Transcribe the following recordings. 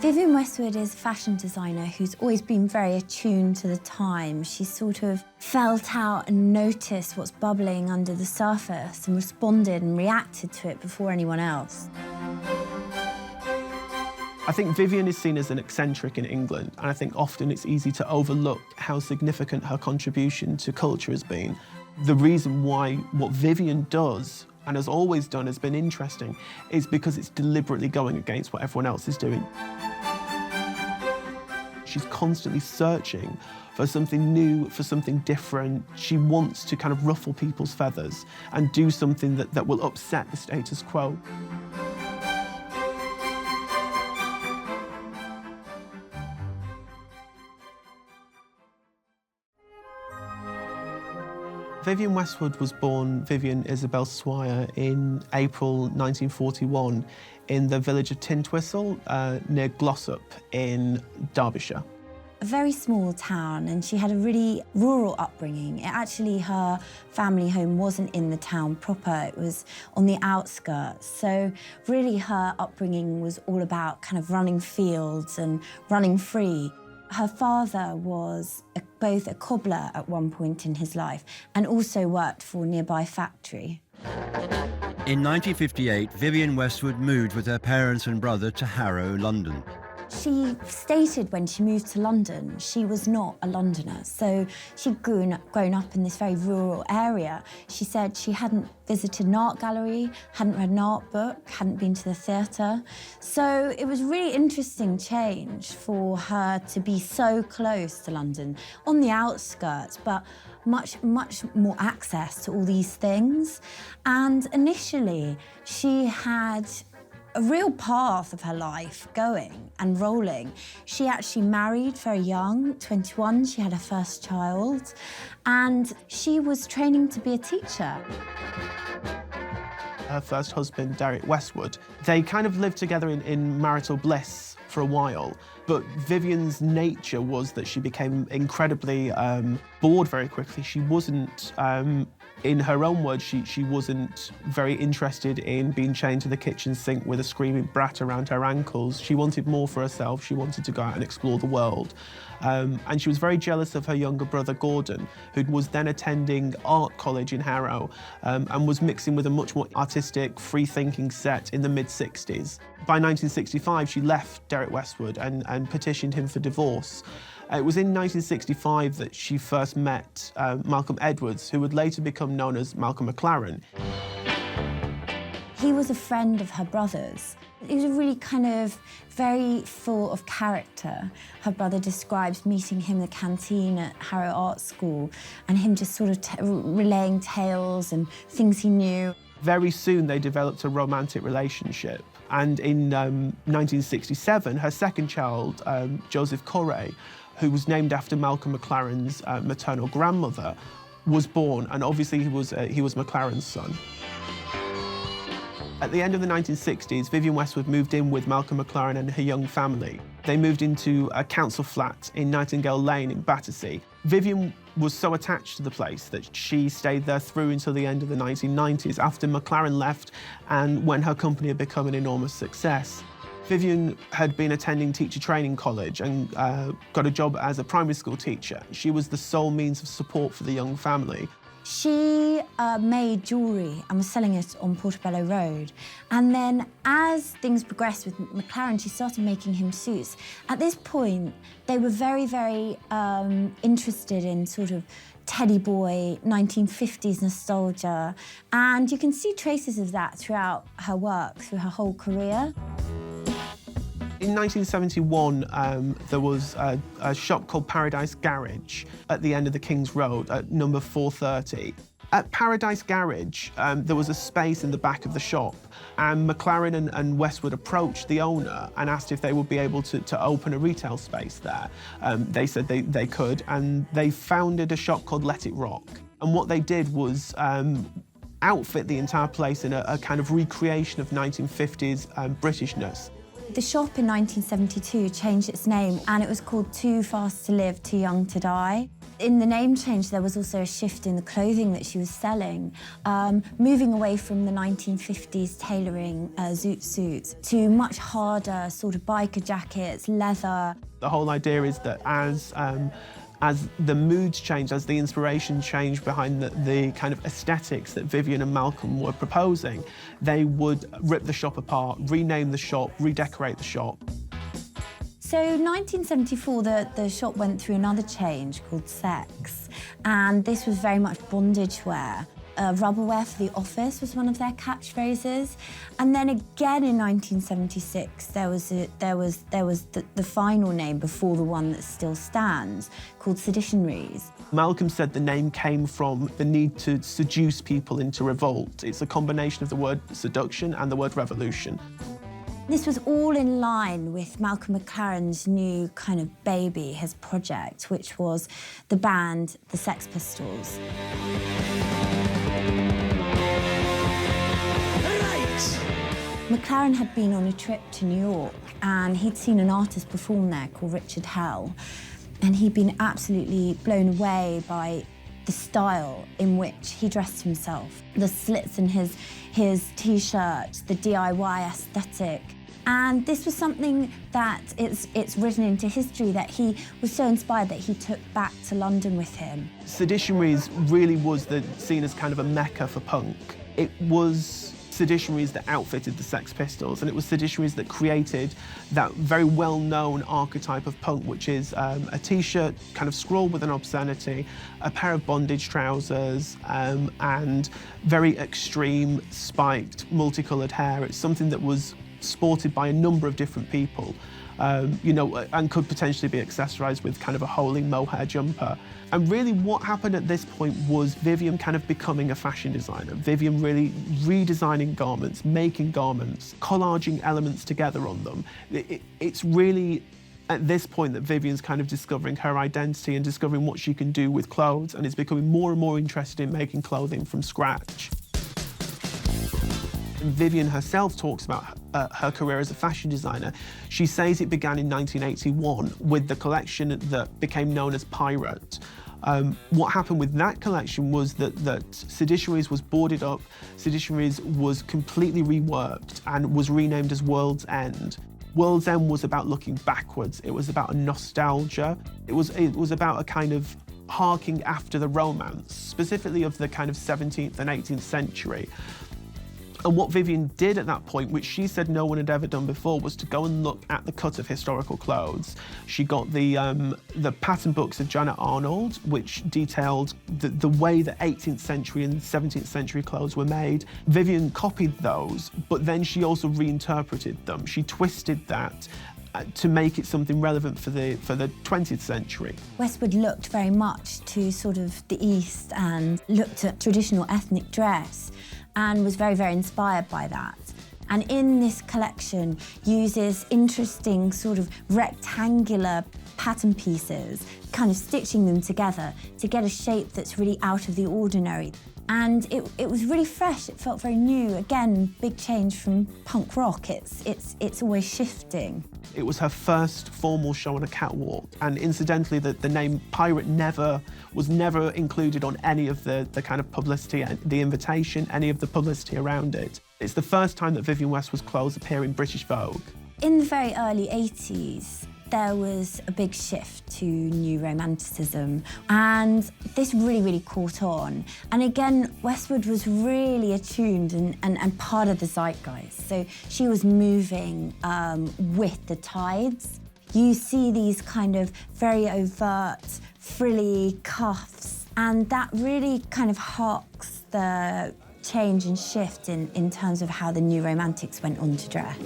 Vivienne Westwood is a fashion designer who's always been very attuned to the time. She sort of felt out and noticed what's bubbling under the surface and responded and reacted to it before anyone else. I think Vivienne is seen as an eccentric in England, and I think often it's easy to overlook how significant her contribution to culture has been. The reason why what Vivienne does, and has always done, has been interesting, is because it's deliberately going against what everyone else is doing. She's constantly searching for something new, for something different. She wants to kind of ruffle people's feathers and do something that will upset the status quo. Vivienne Westwood was born Vivienne Isabel Swire in April 1941 in the village of Tintwistle near Glossop in Derbyshire. A very small town, and she had a really rural upbringing. Actually, her family home wasn't in the town proper, it was on the outskirts. So really her upbringing was all about kind of running fields and running free. Her father was both a cobbler at one point in his life and also worked for a nearby factory. In 1958, Vivienne Westwood moved with her parents and brother to Harrow, London. She stated when she moved to London she was not a Londoner, so she'd grown up in this very rural area. She said she hadn't visited an art gallery, hadn't read an art book, hadn't been to the theatre. So it was a really interesting change for her to be so close to London, on the outskirts, but much more access to all these things. And initially, she had a real path of her life going and rolling. She actually married very young, 21, she had her first child, and she was training to be a teacher. Her first husband, Derek Westwood, they kind of lived together in marital bliss for a while, but Vivienne's nature was that she became incredibly bored very quickly. She wasn't, in her own words, she wasn't very interested in being chained to the kitchen sink with a screaming brat around her ankles. She wanted more for herself. She wanted to go out and explore the world. And she was very jealous of her younger brother, Gordon, who was then attending art college in Harrow and was mixing with a much more artistic, free-thinking set in the mid-60s. By 1965, she left Derek Westwood and petitioned him for divorce. It was in 1965 that she first met Malcolm Edwards, who would later become known as Malcolm McLaren. He was a friend of her brother's. He was really kind of very full of character. Her brother describes meeting him in the canteen at Harrow Art School and him just sort of relaying tales and things he knew. Very soon they developed a romantic relationship. And in 1967, her second child, Joseph Corey, who was named after Malcolm McLaren's maternal grandmother, was born, and obviously he was McLaren's son. At the end of the 1960s, Vivienne Westwood moved in with Malcolm McLaren and her young family. They moved into a council flat in Nightingale Lane in Battersea. Vivienne was so attached to the place that she stayed there through until the end of the 1990s, after McLaren left and when her company had become an enormous success. Vivienne had been attending teacher training college and got a job as a primary school teacher. She was the sole means of support for the young family. She made jewellery and was selling it on Portobello Road. And then as things progressed with McLaren, she started making him suits. At this point, they were very, very interested in sort of teddy boy, 1950s nostalgia. And you can see traces of that throughout her work, through her whole career. In 1971, there was a shop called Paradise Garage at the end of the King's Road at number 430. At Paradise Garage, there was a space in the back of the shop, and McLaren and Westwood approached the owner and asked if they would be able to open a retail space there. They said they could, and they founded a shop called Let It Rock. And what they did was outfit the entire place in a kind of recreation of 1950s Britishness. The shop in 1972 changed its name and it was called Too Fast to Live, Too Young to Die. In the name change, there was also a shift in the clothing that she was selling, moving away from the 1950s tailoring zoot suits to much harder sort of biker jackets, leather. The whole idea is that as the moods changed, as the inspiration changed behind the kind of aesthetics that Vivienne and Malcolm were proposing, they would rip the shop apart, rename the shop, redecorate the shop. So 1974, the shop went through another change called Sex, and this was very much bondage wear. Rubberware for the office was one of their catchphrases, and then again in 1976 there was the final name before the one that still stands, called Seditionaries. Malcolm said the name came from the need to seduce people into revolt. It's a combination of the word seduction and the word revolution. This was all in line with Malcolm McLaren's new kind of baby, his project, which was the band, the Sex Pistols. McLaren had been on a trip to New York and he'd seen an artist perform there called Richard Hell, and he'd been absolutely blown away by the style in which he dressed himself, the slits in his T-shirts, the DIY aesthetic. And this was something that it's written into history that he was so inspired that he took back to London with him. Seditionaries really was seen as kind of a mecca for punk. It was Seditionaries that outfitted the Sex Pistols, and it was Seditionaries that created that very well-known archetype of punk, which is a T-shirt kind of scrawled with an obscenity, a pair of bondage trousers, and very extreme, spiked, multicoloured hair. It's something that was sported by a number of different people, you know, and could potentially be accessorised with kind of a holy mohair jumper. And really what happened at this point was Vivienne kind of becoming a fashion designer. Vivienne really redesigning garments, making garments, collaging elements together on them. It's really at this point that Vivienne's kind of discovering her identity and discovering what she can do with clothes, and is becoming more and more interested in making clothing from scratch. And Vivienne herself talks about her career as a fashion designer. She says it began in 1981 with the collection that became known as Pirate. What happened with that collection was that Seditionaries was boarded up, Seditionaries was completely reworked and was renamed as World's End. World's End was about looking backwards. It was about a nostalgia. It was about a kind of harking after the romance, specifically of the kind of 17th and 18th century. And what Vivienne did at that point, which she said no one had ever done before, was to go and look at the cut of historical clothes. She got the pattern books of Janet Arnold, which detailed the way that 18th century and 17th century clothes were made. Vivienne copied those, but then she also reinterpreted them. She twisted that to make it something relevant for the 20th century. Westwood looked very much to sort of the East and looked at traditional ethnic dress, and was very, very inspired by that. And in this collection uses interesting sort of rectangular pattern pieces, kind of stitching them together to get a shape that's really out of the ordinary. And it was really fresh, it felt very new. Again, big change from punk rock, it's always shifting. It was her first formal show on a catwalk, and incidentally the name Pirate was never included on any of the kind of publicity, the invitation, any of the publicity around it. It's the first time that Vivienne Westwood's clothes appear in British Vogue. In the very early 80s, there was a big shift to new romanticism, and this really, really caught on. And again, Westwood was really attuned and part of the zeitgeist. So she was moving with the tides. You see these kind of very overt, frilly cuffs, and that really kind of harks the change and shift in terms of how the new romantics went on to dress.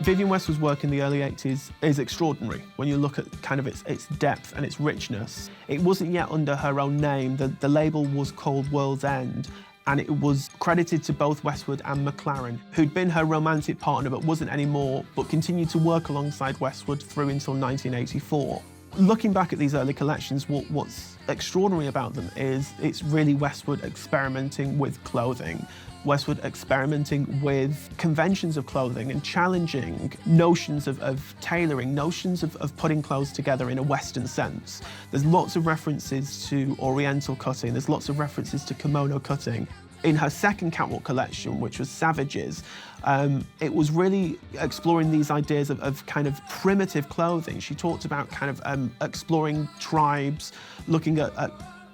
Vivienne Westwood's work in the early 80s is extraordinary when you look at kind of its depth and its richness. It wasn't yet under her own name. The label was called World's End, and it was credited to both Westwood and McLaren, who'd been her romantic partner but wasn't anymore, but continued to work alongside Westwood through until 1984. Looking back at these early collections, what's extraordinary about them is it's really Westwood experimenting with clothing. Westwood experimenting with conventions of clothing and challenging notions of tailoring, notions of putting clothes together in a Western sense. There's lots of references to Oriental cutting, there's lots of references to kimono cutting. In her second catwalk collection, which was Savages, it was really exploring these ideas of kind of primitive clothing. She talked about kind of exploring tribes, looking at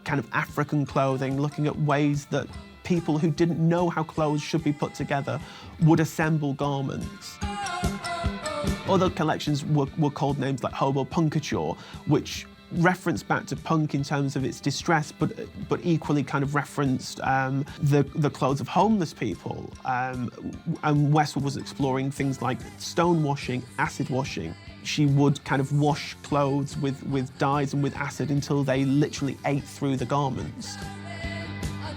kind of African clothing, looking at ways that people who didn't know how clothes should be put together would assemble garments. Other collections were called names like Hobo Punkature, which referenced back to punk in terms of its distress, but equally kind of referenced the clothes of homeless people. And Westwood was exploring things like stone washing, acid washing. She would kind of wash clothes with dyes and with acid until they literally ate through the garments.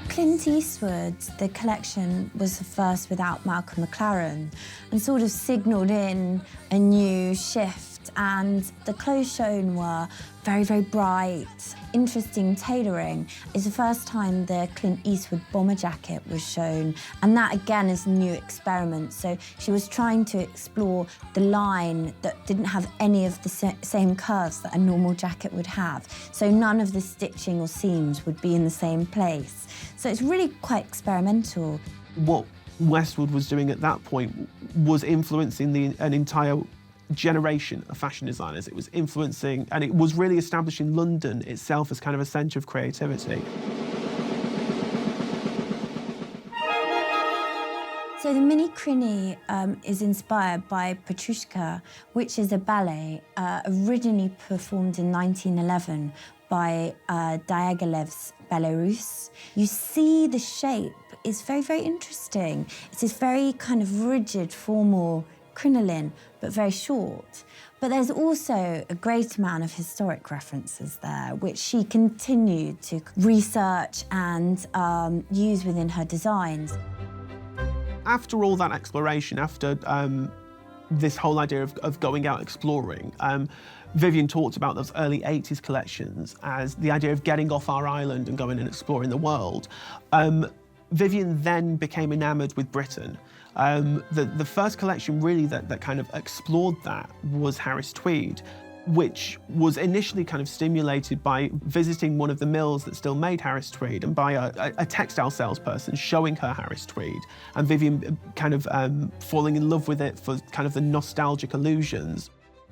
Clint Eastwood, the collection was the first without Malcolm McLaren and sort of signalled in a new shift, and the clothes shown were very, very bright, interesting tailoring. It's the first time the Clint Eastwood bomber jacket was shown, and that again is a new experiment. So she was trying to explore the line that didn't have any of the same curves that a normal jacket would have. So none of the stitching or seams would be in the same place. So it's really quite experimental. What Westwood was doing at that point was influencing an entire generation of fashion designers. It was influencing, and it was really establishing London itself as kind of a centre of creativity. So the Mini Crini is inspired by Petrushka, which is a ballet originally performed in 1911 by Diaghilev's Belarus. You see the shape is very, very interesting. It's this very kind of rigid, formal crinoline, but very short. But there's also a great amount of historic references there, which she continued to research and use within her designs. After all that exploration, after this whole idea of going out exploring, Vivienne talked about those early 80s collections as the idea of getting off our island and going and exploring the world. Vivienne then became enamoured with Britain. The first collection really that kind of explored that was Harris Tweed, which was initially kind of stimulated by visiting one of the mills that still made Harris Tweed and by a textile salesperson showing her Harris Tweed, and Vivienne kind of falling in love with it for kind of the nostalgic illusions.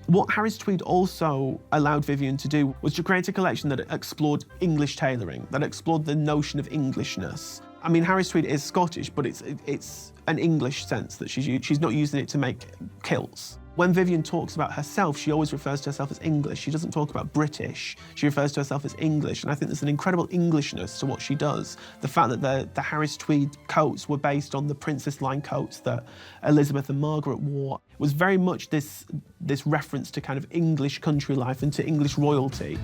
What Harris Tweed also allowed Vivienne to do was to create a collection that explored English tailoring, that explored the notion of Englishness. I mean, Harris Tweed is Scottish, but it's an English sense that she's not using it to make kilts. When Vivienne talks about herself, she always refers to herself as English. She doesn't talk about British. She refers to herself as English, and I think there's an incredible Englishness to what she does. The fact that the Harris Tweed coats were based on the princess line coats that Elizabeth and Margaret wore was very much this reference to kind of English country life and to English royalty.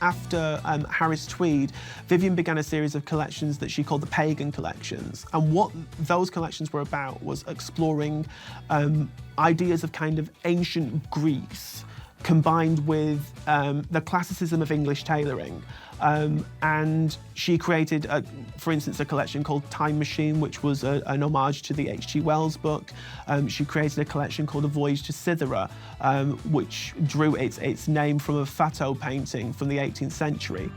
After Harris Tweed, Vivienne began a series of collections that she called the Pagan collections. And what those collections were about was exploring ideas of kind of ancient Greece combined with the classicism of English tailoring. And she created, for instance, a collection called Time Machine, which was an homage to the H.G. Wells book. She created a collection called A Voyage to Cythera, which drew its name from a Watteau painting from the 18th century.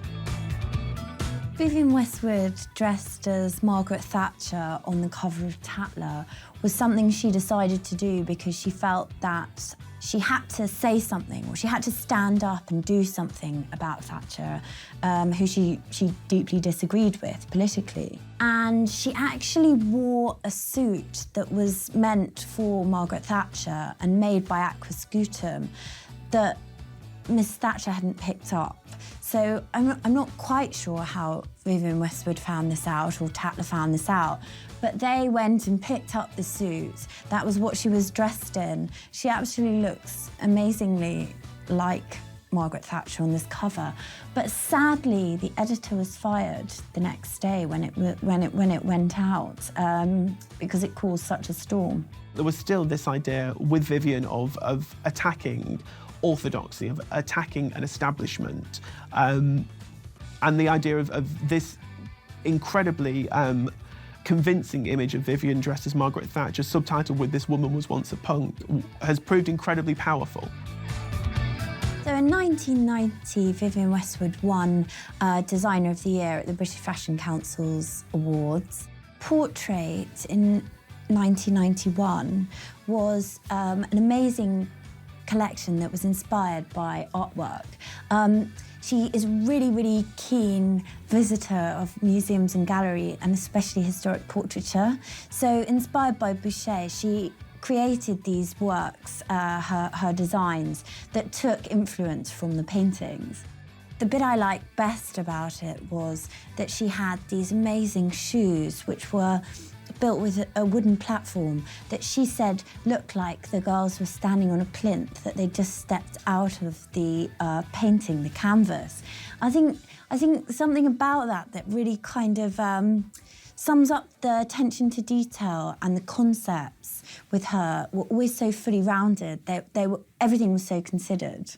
Vivienne Westwood, dressed as Margaret Thatcher on the cover of Tatler, was something she decided to do because she felt that she had to say something, or she had to stand up and do something about Thatcher, who she deeply disagreed with politically. And she actually wore a suit that was meant for Margaret Thatcher and made by Aquascutum that Miss Thatcher hadn't picked up. So I'm not quite sure how Vivienne Westwood found this out or Tatler found this out, but they went and picked up the suit. That was what she was dressed in. She actually looks amazingly like Margaret Thatcher on this cover. But sadly, the editor was fired the next day when it went out because it caused such a storm. There was still this idea with Vivienne of attacking orthodoxy, of attacking an establishment. And the idea of this incredibly convincing image of Vivienne dressed as Margaret Thatcher, subtitled with "This woman was once a punk," has proved incredibly powerful. So in 1990, Vivienne Westwood won Designer of the Year at the British Fashion Council's Awards. Portrait in 1991 was an amazing collection that was inspired by artwork. She is a really, really keen visitor of museums and gallery, and especially historic portraiture. So inspired by Boucher, she created these works, her designs, that took influence from the paintings. The bit I liked best about it was that she had these amazing shoes which were built with a wooden platform that she said looked like the girls were standing on a plinth, that they just stepped out of the painting, the canvas. I think something about that really kind of sums up the attention to detail, and the concepts with her were always so fully rounded. Everything was so considered.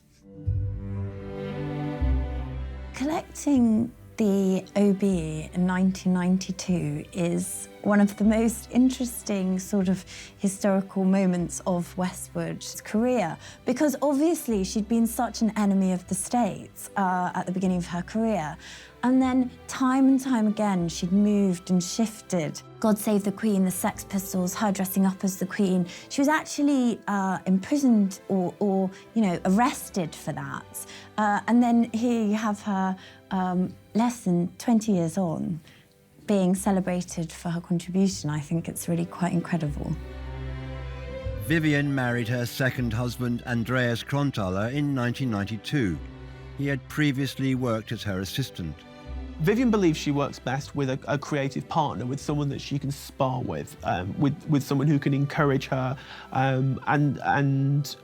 Collecting the OB in 1992 is one of the most interesting sort of historical moments of Westwood's career, because obviously she'd been such an enemy of the state at the beginning of her career. And then time and time again, she'd moved and shifted. God Save the Queen, the Sex Pistols, her dressing up as the Queen. She was actually imprisoned or arrested for that. And then here you have her less than 20 years on, being celebrated for her contribution. I think it's really quite incredible. Vivienne married her second husband, Andreas Kronthaler, in 1992. He had previously worked as her assistant. Vivienne believes she works best with a creative partner, with someone that she can spar with someone who can encourage her and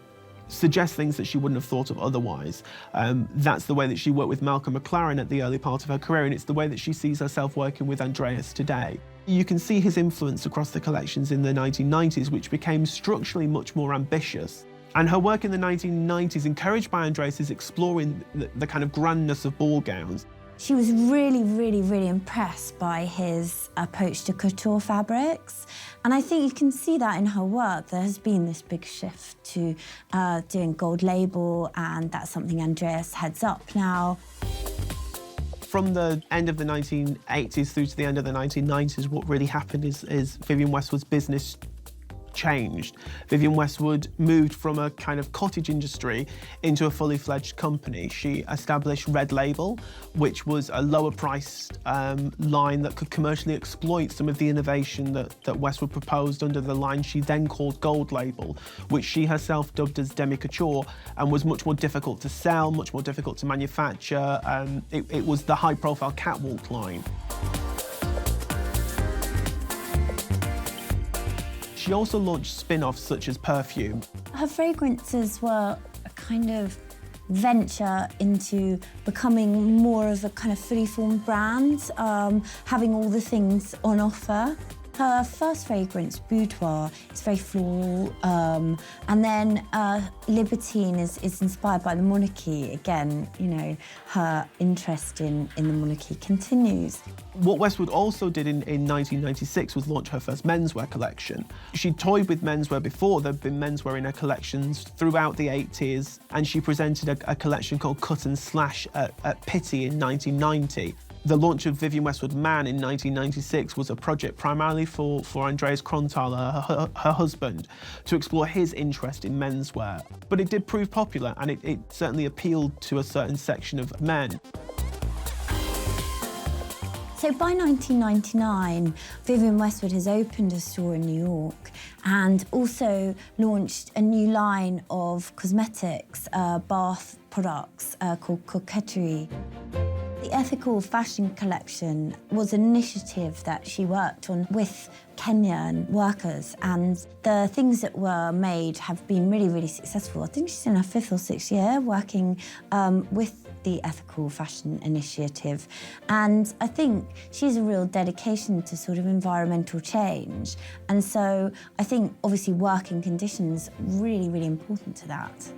suggest things that she wouldn't have thought of otherwise. That's the way that she worked with Malcolm McLaren at the early part of her career, and it's the way that she sees herself working with Andreas today. You can see his influence across the collections in the 1990s, which became structurally much more ambitious. And her work in the 1990s, encouraged by Andreas, is exploring the kind of grandness of ball gowns. She was really, really, really impressed by his approach to couture fabrics. And I think you can see that in her work. There has been this big shift to doing gold label, and that's something Andreas heads up now. From the end of the 1980s through to the end of the 1990s, what really happened is Vivienne Westwood's business changed. Vivienne Westwood moved from a kind of cottage industry into a fully fledged company. She established Red Label, which was a lower priced line that could commercially exploit some of the innovation that Westwood proposed under the line she then called Gold Label, which she herself dubbed as demi-couture, and was much more difficult to sell, much more difficult to manufacture. It was the high profile catwalk line. She also launched spin-offs such as Perfume. Her fragrances were a kind of venture into becoming more of a kind of fully formed brand, having all the things on offer. Her first fragrance, Boudoir, is very floral, and then Libertine is inspired by the monarchy. Again, you know, her interest in the monarchy continues. What Westwood also did in 1996 was launch her first menswear collection. She toyed with menswear before. There had been menswear in her collections throughout the 80s, and she presented a collection called Cut and Slash at Pitti in 1990. The launch of Vivienne Westwood Man in 1996 was a project primarily for Andreas Kronthaler, her husband, to explore his interest in menswear. But it did prove popular, and it certainly appealed to a certain section of men. So by 1999, Vivienne Westwood has opened a store in New York and also launched a new line of cosmetics, bath products called Coquetterie. The ethical fashion collection was an initiative that she worked on with Kenyan workers, and the things that were made have been really, really successful. I think she's in her 5th or 6th year working with the ethical fashion initiative, and I think she's a real dedication to sort of environmental change, and so I think obviously working conditions really, really important to that.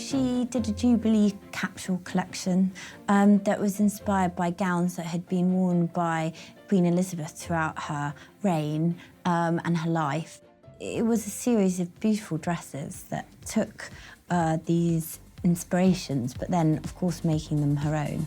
She did a Jubilee capsule collection that was inspired by gowns that had been worn by Queen Elizabeth throughout her reign and her life. It was a series of beautiful dresses that took these inspirations, but then, of course, making them her own.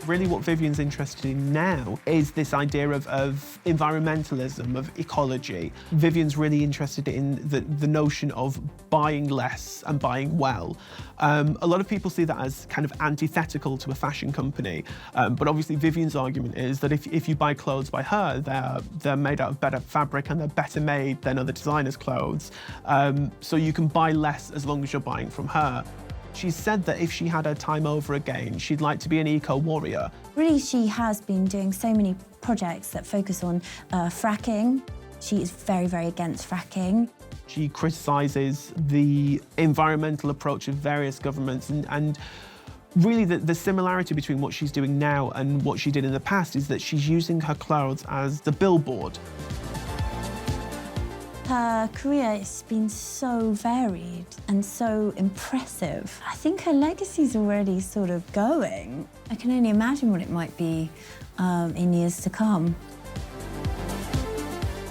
Really what Vivienne's interested in now is this idea of environmentalism, of ecology. Vivienne's really interested in the notion of buying less and buying well. A lot of people see that as kind of antithetical to a fashion company, but obviously Vivienne's argument is that if you buy clothes by her, they're made out of better fabric and they're better made than other designers' clothes. So you can buy less as long as you're buying from her. She's said that if she had her time over again, she'd like to be an eco-warrior. Really, she has been doing so many projects that focus on fracking. She is very, very against fracking. She criticises the environmental approach of various governments and really the similarity between what she's doing now and what she did in the past is that she's using her clothes as the billboard. Her career has been so varied and so impressive. I think her legacy's already sort of going. I can only imagine what it might be in years to come.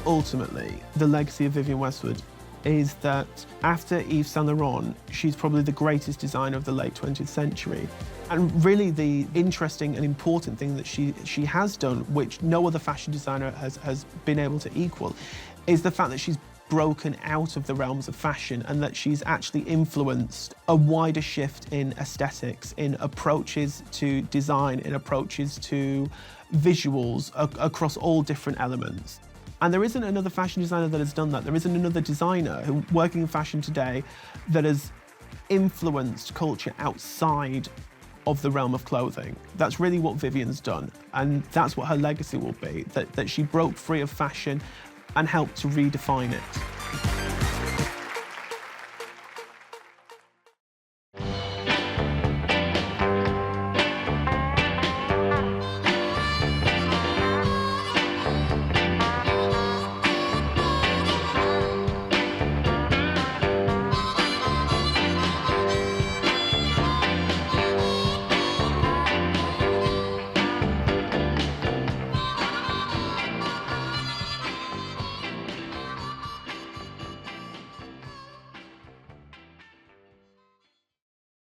Ultimately, the legacy of Vivienne Westwood is that after Yves Saint Laurent, she's probably the greatest designer of the late 20th century. And really the interesting and important thing that she has done, which no other fashion designer has been able to equal, is the fact that she's broken out of the realms of fashion and that she's actually influenced a wider shift in aesthetics, in approaches to design, in approaches to visuals across all different elements. And there isn't another fashion designer that has done that. There isn't another designer working in fashion today that has influenced culture outside of the realm of clothing. That's really what Vivienne's done, and that's what her legacy will be, that she broke free of fashion and helped to redefine it.